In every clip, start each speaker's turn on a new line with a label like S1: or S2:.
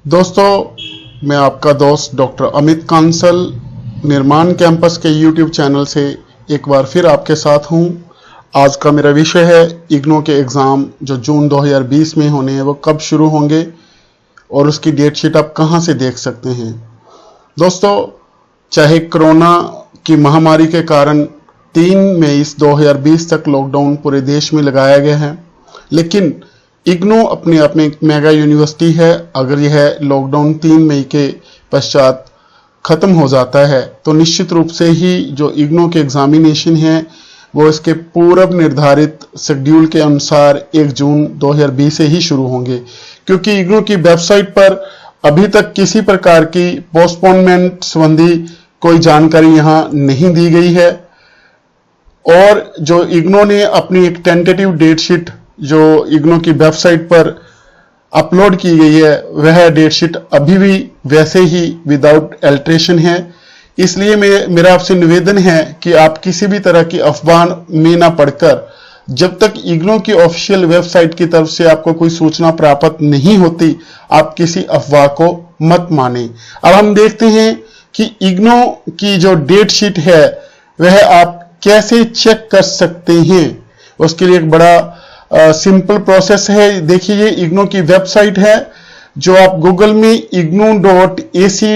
S1: दोस्तों, मैं आपका दोस्त डॉक्टर अमित कांसल निर्माण कैंपस के यूट्यूब चैनल से एक बार फिर आपके साथ हूं। आज का मेरा विषय है इग्नो के एग्ज़ाम जो जून 2020 में होने हैं वो कब शुरू होंगे और उसकी डेट शीट आप कहां से देख सकते हैं। दोस्तों, चाहे कोरोना की महामारी के कारण 3 मई 2020 तक लॉकडाउन पूरे देश में लगाया गया है, लेकिन इग्नो अपने आप में एक मेगा यूनिवर्सिटी है। अगर यह लॉकडाउन 3 मई के पश्चात खत्म हो जाता है तो निश्चित रूप से ही जो इग्नो के एग्जामिनेशन है वो इसके पूर्व निर्धारित शेड्यूल के अनुसार 1 जून 2020 से ही शुरू होंगे, क्योंकि इग्नो की वेबसाइट पर अभी तक किसी प्रकार की पोस्टपोनमेंट संबंधी कोई जानकारी यहाँ नहीं दी गई है। और जो इग्नो ने अपनी एक टेंटेटिव डेट शीट जो इग्नो की वेबसाइट पर अपलोड की गई है वह डेट शीट अभी भी वैसे ही विदाउट अल्टरेशन है। इसलिए मेरा आपसे निवेदन है कि आप किसी भी तरह की अफवाह में ना पढ़कर जब तक इग्नो की ऑफिशियल वेबसाइट की तरफ से आपको कोई सूचना प्राप्त नहीं होती आप किसी अफवाह को मत माने। अब हम देखते हैं कि इग्नो की जो डेट शीट है वह आप कैसे चेक कर सकते हैं। उसके लिए एक बड़ा सिंपल प्रोसेस है। देखिए, ये इग्नो की वेबसाइट है जो आप गूगल में igno.ac.in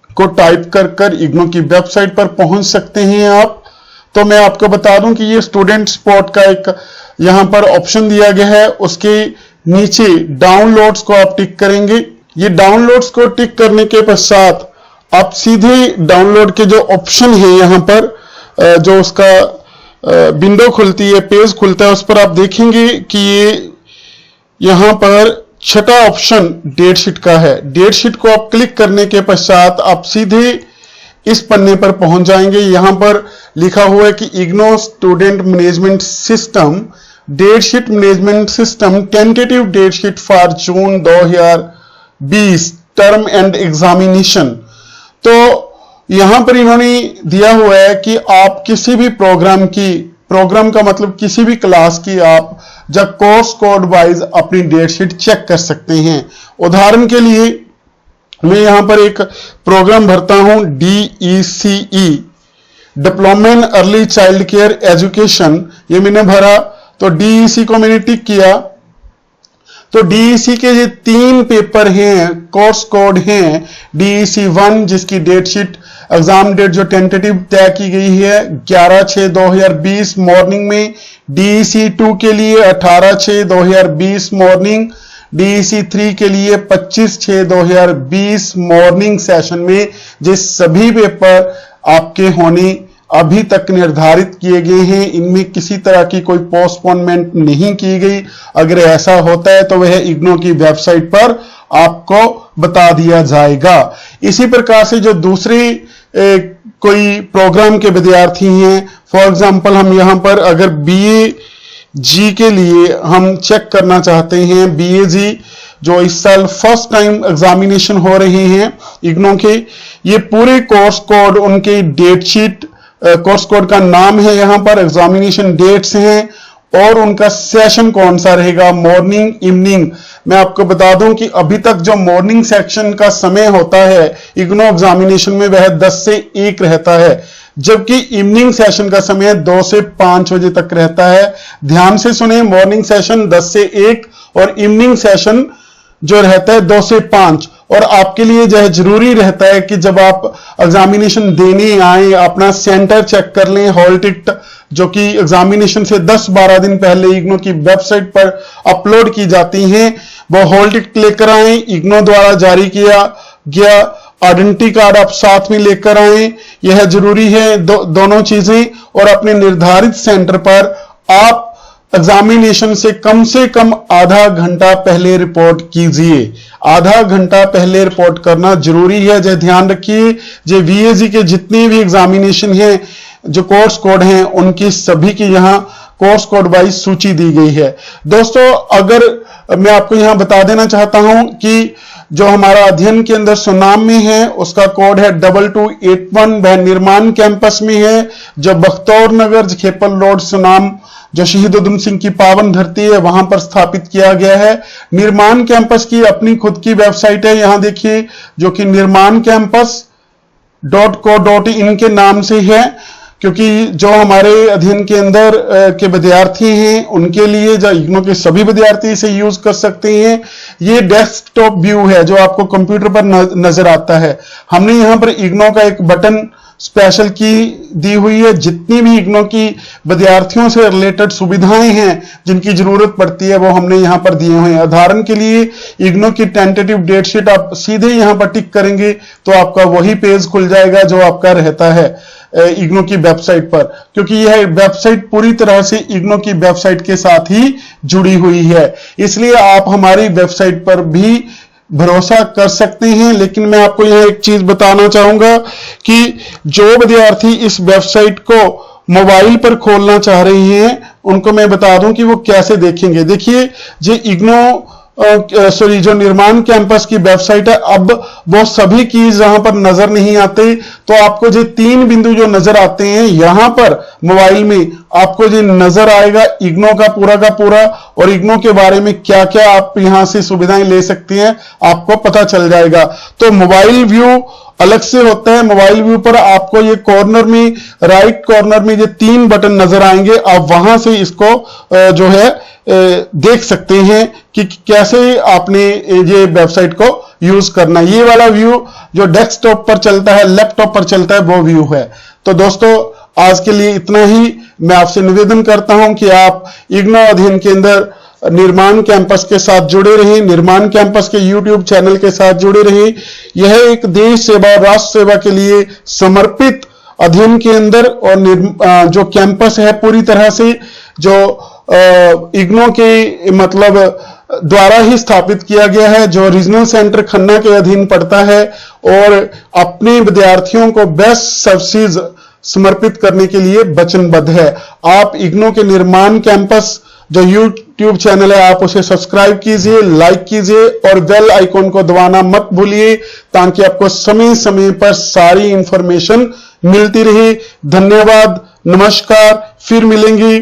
S1: को टाइप कर इग्नो की वेबसाइट पर पहुंच सकते हैं आप। तो मैं आपको बता दूं कि ये स्टूडेंट स्पॉट का एक यहां पर ऑप्शन दिया गया है, उसके नीचे डाउनलोड्स को आप टिक करेंगे। ये डाउनलोड्स को टिक करने के पश्चात आप सीधे डाउनलोड के जो ऑप्शन है यहां पर जो उसका विंडो खुलती है, पेज खुलता है, उस पर आप देखेंगे कि ये यहां पर छठा ऑप्शन डेट शीट का है। डेट शीट को आप क्लिक करने के पश्चात आप सीधे इस पन्ने पर पहुंच जाएंगे। यहां पर लिखा हुआ है कि IGNOU student management system date sheet management system tentative date sheet for June 2020 term end examination. तो यहां पर इन्होंने दिया हुआ है कि आप किसी भी प्रोग्राम का मतलब किसी भी क्लास की आप जब कोर्स कोड वाइज अपनी डेट शीट चेक कर सकते हैं। उदाहरण के लिए मैं यहां पर एक प्रोग्राम भरता हूं DECE diploma in early child care education. ये मैंने भरा तो DEC को मैंने टिक किया। तो DEC के ये 3 पेपर हैं, कोर्स कोड हैं। DEC 1 जिसकी डेट शीट एग्जाम डेट जो टेंटेटिव तय की गई है 11/6/2020 मॉर्निंग में। DEC 2 के लिए 18/6/2020 मॉर्निंग। DEC 3 के लिए 25/6/2020 मॉर्निंग सेशन में। जिस सभी पेपर आपके होने अभी तक निर्धारित किए गए हैं, इनमें किसी तरह की कोई पोस्टपोनमेंट नहीं की गई। अगर ऐसा होता है तो वह इग्नो की वेबसाइट पर आपको बता दिया जाएगा। इसी प्रकार से जो दूसरे कोई प्रोग्राम के विद्यार्थी हैं, फॉर एग्जांपल हम यहां पर अगर BAG के लिए हम चेक करना चाहते हैं, BAG जो इस साल फर्स्ट टाइम एग्जामिनेशन हो रहे हैं इग्नो के, ये पूरे कोर्स कोड उनके डेट शीट कोर्स कोड का नाम है, यहां पर एग्जामिनेशन डेट्स हैं और उनका सेशन कौन सा रहेगा, मॉर्निंग इवनिंग। मैं आपको बता दूं कि अभी तक जो मॉर्निंग सेक्शन का समय होता है इग्नो एग्जामिनेशन में वह 10 से 1 रहता है, जबकि इवनिंग सेशन का समय 2 से 5 बजे तक रहता है। ध्यान से सुने, मॉर्निंग सेशन 10 से 1 और इवनिंग सेशन जो रहता है 2 से 5। और आपके लिए जो जरूरी रहता है कि जब आप एग्जामिनेशन देने आए अपना सेंटर चेक कर लें। हॉल टिकट जो कि एग्जामिनेशन से 10-12 दिन पहले इग्नो की वेबसाइट पर अपलोड की जाती हैं, वो हॉल टिकट लेकर आए। इग्नो द्वारा जारी किया गया आइडेंटिटी कार्ड आप साथ में लेकर आए, यह जरूरी है दोनों चीजें। और अपने निर्धारित सेंटर पर आप एग्जामिनेशन से कम आधा घंटा पहले रिपोर्ट कीजिए। आधा घंटा पहले रिपोर्ट करना जरूरी है। जो ध्यान रखिए, जो VAG के जितने भी एग्जामिनेशन हैं जो कोर्स कोड हैं उनकी सभी की यहाँ कोर्स कोड वाइज सूची दी गई है। दोस्तों, अगर मैं आपको यहाँ बता देना चाहता हूं कि जो हमारा अध्ययन के अंदर सुनाम में है उसका कोड है 2281, वह निर्माण कैंपस में है जो बख्तौर नगर खेपल रोड सुनाम जो शहीद उधम सिंह की पावन धरती है वहां पर स्थापित किया गया है। निर्माण कैंपस की अपनी खुद की वेबसाइट है, यहां देखिए, जो कि निर्माण कैंपस .co.in के नाम से है, क्योंकि जो हमारे अध्ययन के अंदर के विद्यार्थी हैं उनके लिए, जो इग्नू के सभी विद्यार्थी इसे यूज कर सकते हैं। ये डेस्कटॉप व्यू है जो आपको कंप्यूटर पर नजर आता है। हमने यहां पर इग्नू का एक बटन स्पेशल की दी हुई है। जितनी भी इग्नू की विद्यार्थियों से रिलेटेड सुविधाएं हैं जिनकी जरूरत पड़ती है वो हमने यहां पर दिए हुए हैं। उदाहरण के लिए इग्नू की टेंटेटिव डेट शीट आप सीधे यहां पर टिक करेंगे तो आपका वही पेज खुल जाएगा जो आपका रहता है इग्नू की वेबसाइट पर, क्योंकि यह वेबसाइट पूरी तरह से इग्नू की वेबसाइट के साथ ही जुड़ी हुई है। इसलिए आप हमारी वेबसाइट पर भी भरोसा कर सकते हैं। लेकिन मैं आपको यह एक चीज बताना चाहूंगा कि जो विद्यार्थी इस वेबसाइट को मोबाइल पर खोलना चाह रहे हैं उनको मैं बता दूं कि वो कैसे देखेंगे। देखिए, जो इग्नू जो निर्माण कैंपस की वेबसाइट है, अब वो सभी कीज यहां पर नजर नहीं आते, तो आपको जो 3 बिंदु जो नजर आते हैं यहां पर मोबाइल में आपको जो नजर आएगा इग्नू का पूरा और इग्नू के बारे में क्या क्या आप यहां से सुविधाएं ले सकते हैं आपको पता चल जाएगा। तो मोबाइल व्यू अलग से होता है। मोबाइल व्यू पर आपको ये कॉर्नर में, राइट कॉर्नर में ये 3 बटन नजर आएंगे, आप वहां से इसको जो है देख सकते हैं कि कैसे आपने ये वेबसाइट को यूज करना। ये वाला व्यू जो डेस्कटॉप पर चलता है, लैपटॉप पर चलता है, वो व्यू है। तो दोस्तों, आज के लिए इतना ही। मैं आपसे निवेदन करता हूं कि आप इग्नू अध्ययन केंद्र निर्माण कैंपस के साथ जुड़े रहें, निर्माण कैंपस के YouTube चैनल के साथ जुड़े रहें। यह एक देश सेवा, राष्ट्र सेवा के लिए समर्पित अध्ययन के अंदर और जो कैंपस है पूरी तरह से जो इग्नू के मतलब द्वारा ही स्थापित किया गया है, जो रीजनल सेंटर खन्ना के अधीन पड़ता है और अपने विद्यार्थियों को बेस्ट सर्विसेज समर्पित करने के लिए वचनबद्ध है। आप इग्नू के निर्माण कैंपस जो YouTube चैनल है आप उसे सब्सक्राइब कीजिए, लाइक कीजिए और बेल आइकॉन को दबाना मत भूलिए, ताकि आपको समय समय पर सारी इंफॉर्मेशन मिलती रहे। धन्यवाद, नमस्कार, फिर मिलेंगे।